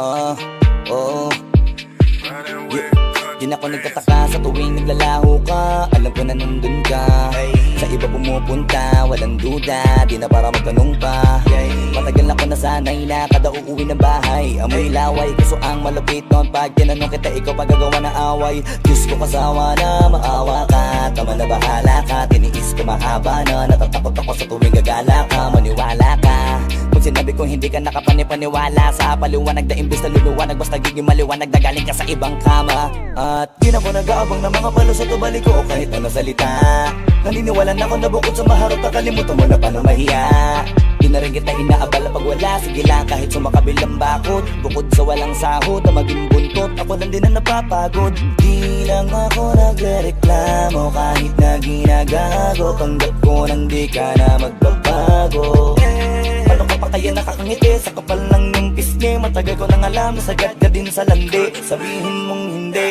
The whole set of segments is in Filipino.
Oo. Di na ako nagtataka sa tuwing naglalaho ka. Alam ko na nandun ka. Sa iba pumupunta, walang duda. Di na para magtanong pa. Matagal na ko nasanay na kada uuwi ng bahay amoy laway, kaso ang malapit nun pag tinanong kita, ikaw pagagawa na away. Diyos ko kasawa na maawa ka. Tama na bahala ka, tiniis ko mahaba na. Natatakot ako sa tuwing gagala ka. Maniwala ka pag sinabi kong hindi ka nakapanipaniwala sa paliwanag na imbis na luluwanag, basta giging maliwanag na galing ka sa ibang kama. At di na ko nag-aabang ng mga palo sa tubalik ko o kahit ano salita. Naniniwala na ako na bukod sa maharap nakalimutan mo na paano mahiya. Di na rin kita inaabala pag wala, sige lang kahit sumakabilang bakod. Bukod sa walang sahod na maging buntot, ako lang din na napapagod. Di lang ako nagrereklamo kahit na ginagago. Panggap ko nang di ka na magbabago. Paano ka pa kaya nakakangiti sa kapal ng yung pisngi? Matagal ko nang alam na sagad ka din sa landi. Sabihin mong hindi.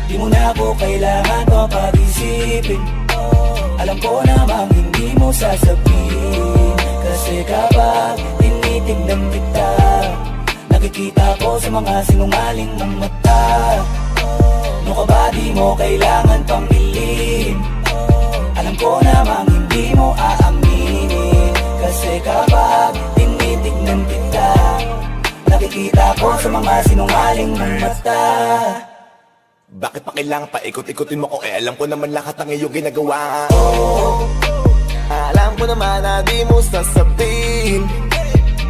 Di mo na ako kailangan pa pag-isipin. Alam ko namang hindi mo sasabihin. Kasi kapag tinitignan kita, nakikita ko sa mga sinungaling ng mata. No ka ba di mo kailangan pang ilin? Alam ko namang hindi mo aaminin. Kasi kapag tinitignan kita, nakikita ko sa mga sinungaling ng mata. Bakit pa kailangan pa ikot-ikutin mo ko? Alam ko naman lahat ng iyong ginagawa. Alam ko naman na di mo sasabihin.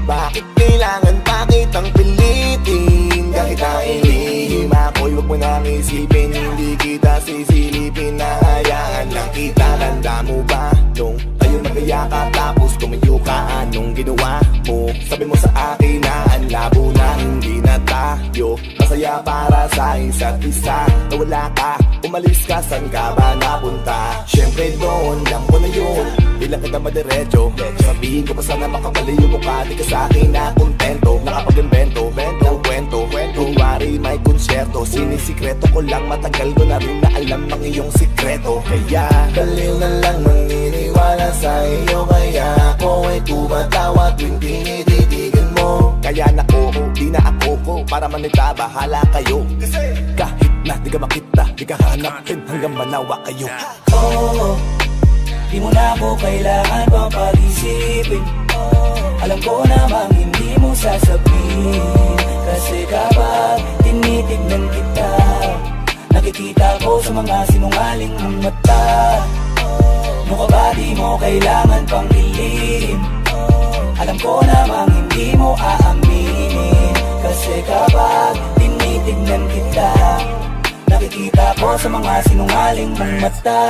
Bakit kailangan pa kitang pilitin? Kahit na ilihim ako'y huwag mo nang isipin. Hindi kita sisilipin, nahayaan lang kita. Tanda mo ba nung tayo magkayakap tapos tumayo ka? Anong ginawa mo? Sabi mo sa akin na ang labo na, hindi na tayo masaya para sa isa't isa. Nawala ka, umalis ka, saan ka ba napunta? Syempre doon, lang ko na yun, ilang kita madiretso. Sabihin ko pa sana makapali yung mukha, di ka sa akin na kontento. Nakapag-invento, kwento, kunwari may konsyerto. Sinisikreto ko lang, matagal ko na rin na alam ang iyong sikreto. Kaya baliw na lang maniniwala sa iyo. Kaya ako ay tumatawa tuwing tinititigan mo. Kaya na di na ako ko, para manita bahala kayo. Kahit na di ka makita, di ka hanapin hanggang manawa kayo. Di mo na ako kailangan pang pag-isipin. Alam ko namang hindi mo sasabihin. Kasi kapag tinitignan kita, nakikita ko sa mga sinungaling ng mata. No ka ba di mo kailangan pang ilihim? Alam ko namang hindi mo aaminin. Kasi kapag tinitignan kita, nakikita ko sa mga sinungaling ng mata.